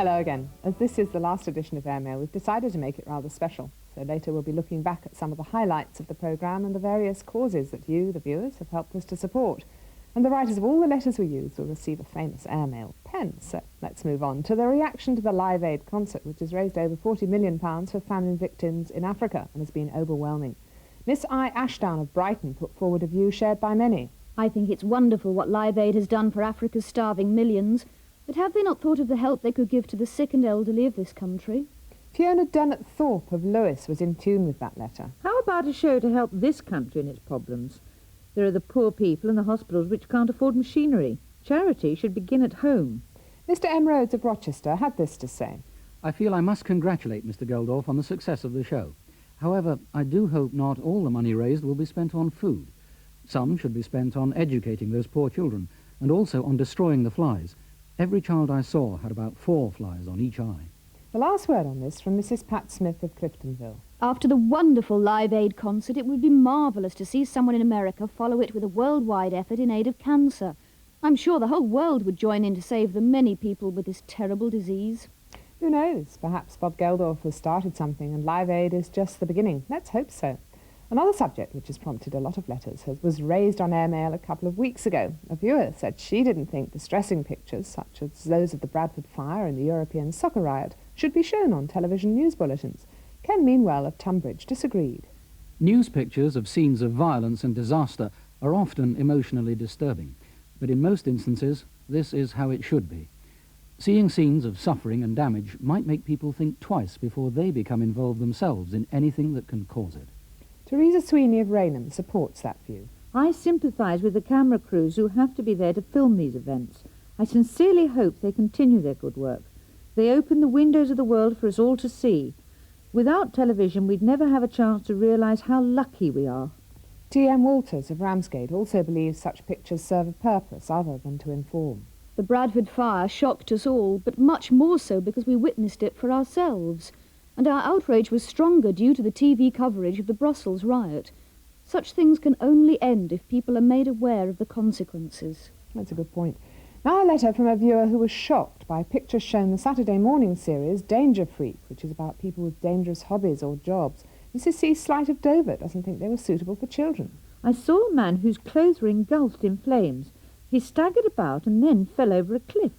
Hello again. As this is the last edition of Airmail, we've decided to make it rather special. So later we'll be looking back at some of the highlights of the programme and the various causes that you, the viewers, have helped us to support. And the writers of all the letters we use will receive a famous Airmail pen. So let's move on to the reaction to the Live Aid concert, which has raised over £40 million for famine victims in Africa and has been overwhelming. Miss I. Ashdown of Brighton put forward a view shared by many. I think it's wonderful what Live Aid has done for Africa's starving millions. But have they not thought of the help they could give to the sick and elderly of this country? Fiona Dennett Thorpe of Lewis was in tune with that letter. How about a show to help this country in its problems? There are the poor people and the hospitals which can't afford machinery. Charity should begin at home. Mr. M. Rhodes of Rochester had this to say. I feel I must congratulate Mr. Geldof on the success of the show. However, I do hope not all the money raised will be spent on food. Some should be spent on educating those poor children and also on destroying the flies. Every child I saw had about 4 flies on each eye. The last word on this from Mrs. Pat Smith of Cliftonville. After the wonderful Live Aid concert, it would be marvellous to see someone in America follow it with a worldwide effort in aid of cancer. I'm sure the whole world would join in to save the many people with this terrible disease. Who knows? Perhaps Bob Geldof has started something and Live Aid is just the beginning. Let's hope so. Another subject which has prompted a lot of letters was raised on Airmail a couple of weeks ago. A viewer said she didn't think distressing pictures, such as those of the Bradford fire and the European soccer riot, should be shown on television news bulletins. Ken Meanwell of Tunbridge disagreed. News pictures of scenes of violence and disaster are often emotionally disturbing, but in most instances, this is how it should be. Seeing scenes of suffering and damage might make people think twice before they become involved themselves in anything that can cause it. Teresa Sweeney of Raynham supports that view. I sympathise with the camera crews who have to be there to film these events. I sincerely hope they continue their good work. They open the windows of the world for us all to see. Without television, we'd never have a chance to realise how lucky we are. T.M. Walters of Ramsgate also believes such pictures serve a purpose other than to inform. The Bradford fire shocked us all, but much more so because we witnessed it for ourselves. And our outrage was stronger due to the TV coverage of the Brussels riot. Such things can only end if people are made aware of the consequences. That's a good point. Now a letter from a viewer who was shocked by pictures shown the Saturday morning series Danger Freak, which is about people with dangerous hobbies or jobs. Mrs. C. Slight of Dover doesn't think they were suitable for children. I saw a man whose clothes were engulfed in flames. He staggered about and then fell over a cliff.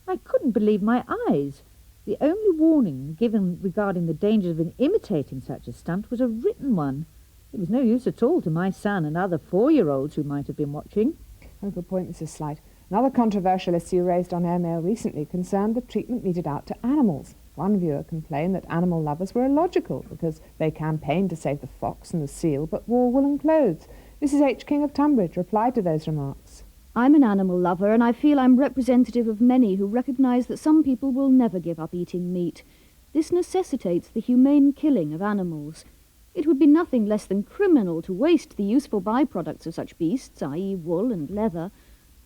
I couldn't believe my eyes. The only warning given regarding the dangers of imitating such a stunt was a written one. It was no use at all to my son and other 4-year-olds who might have been watching. Oh, good point, Mrs. Slight. Another controversial issue raised on Airmail recently concerned the treatment meted out to animals. One viewer complained that animal lovers were illogical because they campaigned to save the fox and the seal but wore woolen clothes. Mrs. H. King of Tunbridge replied to those remarks. I'm an animal lover, and I feel I'm representative of many who recognise that some people will never give up eating meat. This necessitates the humane killing of animals. It would be nothing less than criminal to waste the useful byproducts of such beasts, i.e. wool and leather.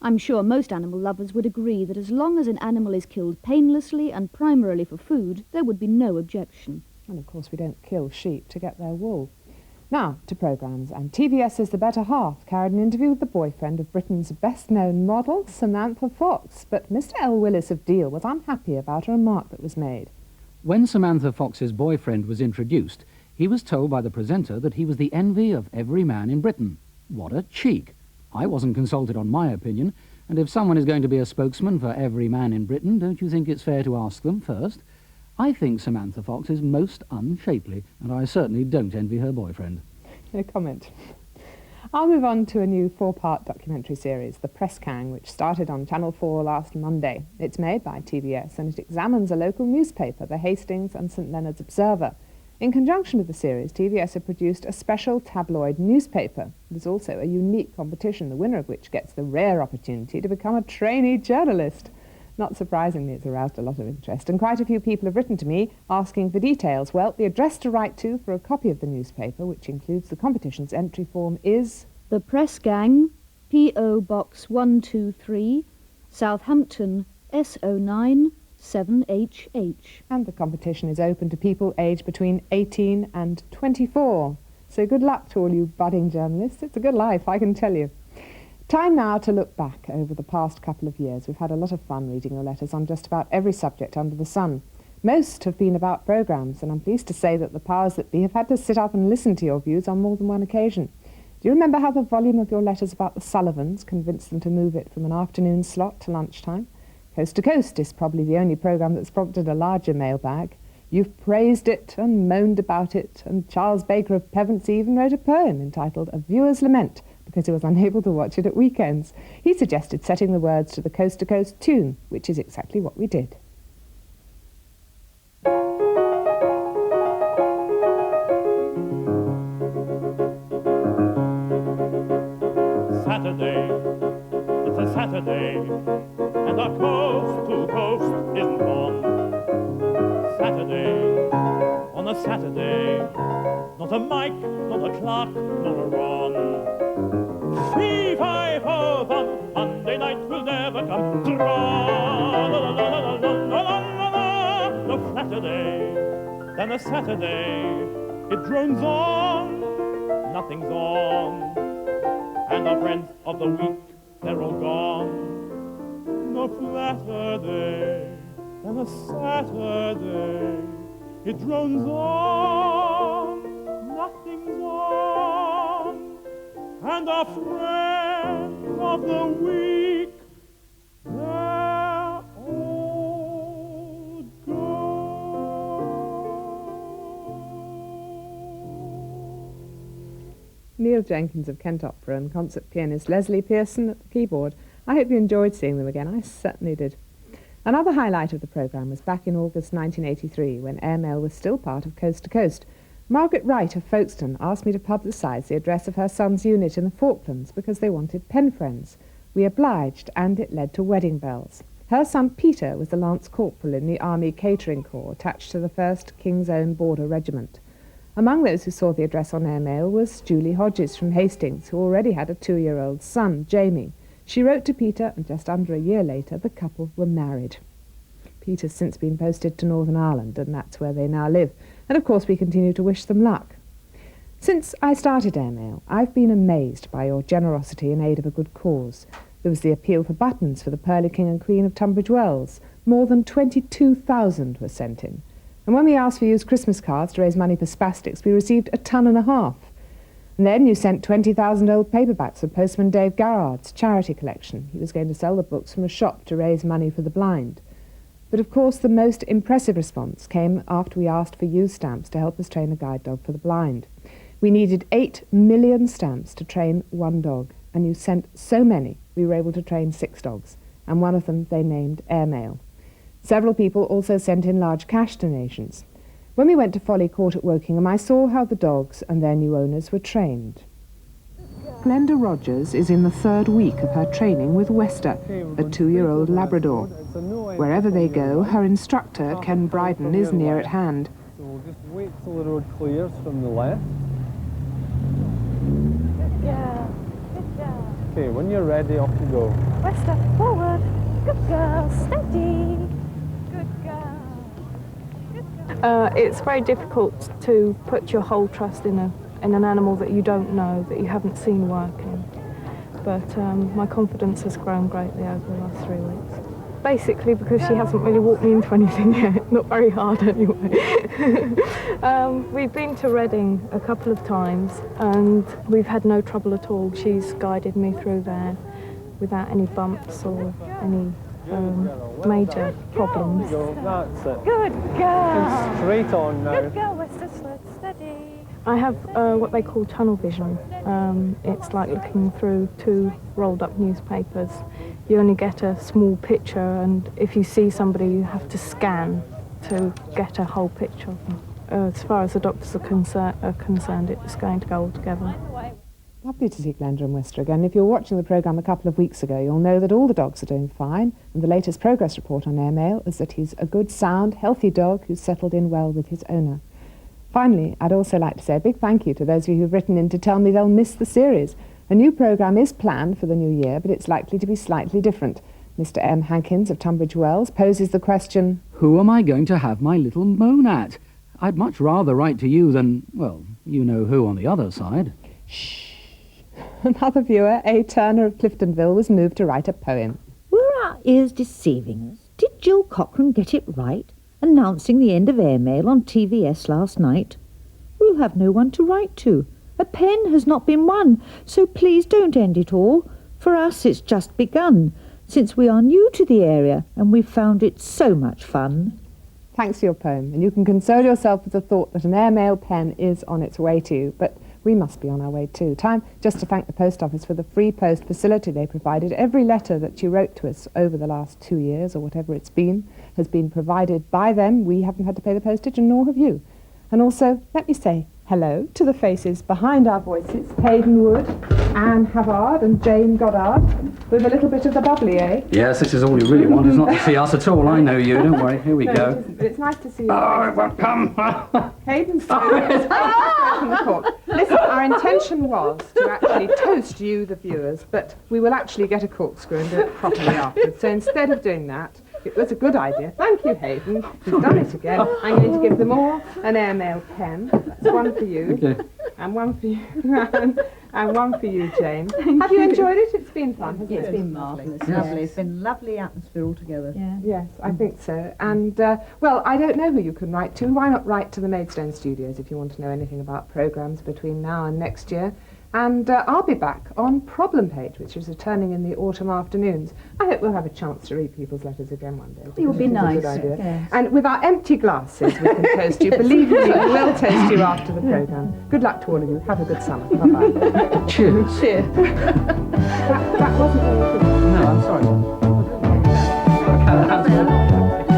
I'm sure most animal lovers would agree that as long as an animal is killed painlessly and primarily for food, there would be no objection. And of course we don't kill sheep to get their wool. Now to programmes, and TVS's The Better Half carried an interview with the boyfriend of Britain's best-known model, Samantha Fox, but Mr. L. Willis of Deal was unhappy about a remark that was made. When Samantha Fox's boyfriend was introduced, he was told by the presenter that he was the envy of every man in Britain. What a cheek! I wasn't consulted on my opinion, and if someone is going to be a spokesman for every man in Britain, don't you think it's fair to ask them first? I think Samantha Fox is most unshapely, and I certainly don't envy her boyfriend. No comment. I'll move on to a new 4-part documentary series, The Press Gang, which started on Channel 4 last Monday. It's made by TVS and it examines a local newspaper, the Hastings and St Leonard's Observer. In conjunction with the series, TVS have produced a special tabloid newspaper. There's also a unique competition, the winner of which gets the rare opportunity to become a trainee journalist. Not surprisingly, it's aroused a lot of interest, and quite a few people have written to me asking for details. Well, the address to write to for a copy of the newspaper, which includes the competition's entry form, is The Press Gang, P.O. Box 123, Southampton, SO9 7HH. And the competition is open to people aged between 18 and 24. So good luck to all you budding journalists. It's a good life, I can tell you. Time now to look back over the past couple of years. We've had a lot of fun reading your letters on just about every subject under the sun. Most have been about programmes, and I'm pleased to say that the powers that be have had to sit up and listen to your views on more than one occasion. Do you remember how the volume of your letters about the Sullivans convinced them to move it from an afternoon slot to lunchtime? Coast to Coast is probably the only programme that's prompted a larger mailbag. You've praised it and moaned about it, and Charles Baker of Pevensey even wrote a poem entitled A Viewer's Lament because he was unable to watch it at weekends. He suggested setting the words to the Coast to Coast tune, which is exactly what we did. Saturday, it's a Saturday, and our coast to coast isn't on. Saturday, on a Saturday, not a Mike, not a Clark, nor a Ron. 3, 5, 4, 1, Monday night will never come. Tra-la-la-la-la-la-la-la-la-la. No flatter day than a Saturday. It drones on, nothing's on. And our friends of the week, they're all gone. No flatter day than a Saturday. It drones on, nothing's on. And our friends of the week, they're all gone. Neil Jenkins of Kent Opera and concert pianist Leslie Pearson at the keyboard. I hope you enjoyed seeing them again. I certainly did. Another highlight of the programme was back in August 1983, when Airmail was still part of Coast to Coast. Margaret Wright of Folkestone asked me to publicise the address of her son's unit in the Falklands because they wanted pen friends. We obliged, and it led to wedding bells. Her son Peter was a Lance Corporal in the Army Catering Corps attached to the 1st King's Own Border Regiment. Among those who saw the address on Airmail was Julie Hodges from Hastings, who already had a 2-year-old son, Jamie. She wrote to Peter, and just under a year later, the couple were married. Peter's since been posted to Northern Ireland, and that's where they now live. And of course we continue to wish them luck. Since I started Airmail, I've been amazed by your generosity in aid of a good cause. There was the appeal for buttons for the Pearly King and Queen of Tunbridge Wells. More than 22,000 were sent in. And when we asked for used Christmas cards to raise money for spastics, we received 1.5 tons. And then you sent 20,000 old paperbacks for Postman Dave Garrard's charity collection. He was going to sell the books from a shop to raise money for the blind. But of course the most impressive response came after we asked for used stamps to help us train a guide dog for the blind. We needed 8 million stamps to train one dog, and you sent so many we were able to train 6 dogs, and one of them they named Airmail. Several people also sent in large cash donations. When we went to Folly Court at Wokingham, I saw how the dogs and their new owners were trained. Glenda Rogers is in the 3rd week of her training with Wester, a 2-year-old Labrador. Wherever they go, her instructor, Ken Bryden, is near at hand. So we'll just wait till the road clears from the left. Good girl. Good girl. Okay, when you're ready, off you go. Wester, forward. Good girl. Steady. Good girl. Good girl. It's very difficult to put your whole trust in an animal that you don't know, that you haven't seen working. But my confidence has grown greatly over the last 3 weeks. Basically because she hasn't really walked me into anything yet, not very hard anyway. We've been to Reading a couple of times and we've had no trouble at all. She's guided me through there without any bumps or any major problems. That's it. Good girl. Straight on now. Good girl, Wester, steady. I have what they call tunnel vision. It's like looking through 2 rolled up newspapers. You only get a small picture, and if you see somebody you have to scan to get a whole picture of them. As far as the doctors are concerned, it's going to go all together. Lovely to see Glenda and Wester again. If you were watching the programme a couple of weeks ago, you'll know that all the dogs are doing fine, and the latest progress report on Airmail is that he's a good, sound, healthy dog who's settled in well with his owner. Finally, I'd also like to say a big thank you to those of you who've written in to tell me they'll miss the series. A new programme is planned for the new year, but it's likely to be slightly different. Mr. M. Hankins of Tunbridge Wells poses the question, Who am I going to have my little moan at? I'd much rather write to you than, well, you know who on the other side. shh. Another viewer, A. Turner of Cliftonville, was moved to write a poem. Were our ears deceiving us? Did Jill Cochrane get it right, announcing the end of Airmail on TVS last night? We'll have no one to write to. A pen has not been won, so please don't end it all. For us it's just begun, since we are new to the area and we've found it so much fun. Thanks for your poem, and you can console yourself with the thought that an Airmail pen is on its way to you, but we must be on our way too. Time just to thank the post office for the free post facility they provided. Every letter that you wrote to us over the last 2 years, or whatever it's been, has been provided by them. We haven't had to pay the postage, and nor have you. And also, let me say hello to the faces behind our voices, Hayden Wood, Anne Havard and Jane Goddard, with a little bit of the bubbly, eh? Yes, this is all you really want, is not to see us at all. I know you, don't worry. Here we No, go. it isn't, but it's nice to see you. Oh, it won't come. Hayden's from the cork. Listen, our intention was to actually toast you, the viewers, but we will actually get a corkscrew and do it properly afterwards. So instead of doing that, it was a good idea. Thank you, Hayden. You've done it again. I'm going to give them all an Airmail pen. That's one for you, Okay. and one for you, and one for you, Jane. Have you enjoyed it? It's been fun, hasn't it? It's been marvellous, Yes. lovely. It's been lovely atmosphere altogether. Yeah. Yes, I think so. And, well, I don't know who you can write to. Why not write to the Maidstone Studios if you want to know anything about programmes between now and next year? And I'll be back on Problem Page, which is returning in the autumn afternoons. I hope we'll have a chance to read people's letters again one day. It would be It's a nice. good idea. Yes. And with our empty glasses, we can toast you. Believe me, we will toast you after the programme. Good luck to all of you. Have a good summer. Bye-bye. Cheers. Cheers. that wasn't all. No, I'm sorry. Okay, that's good.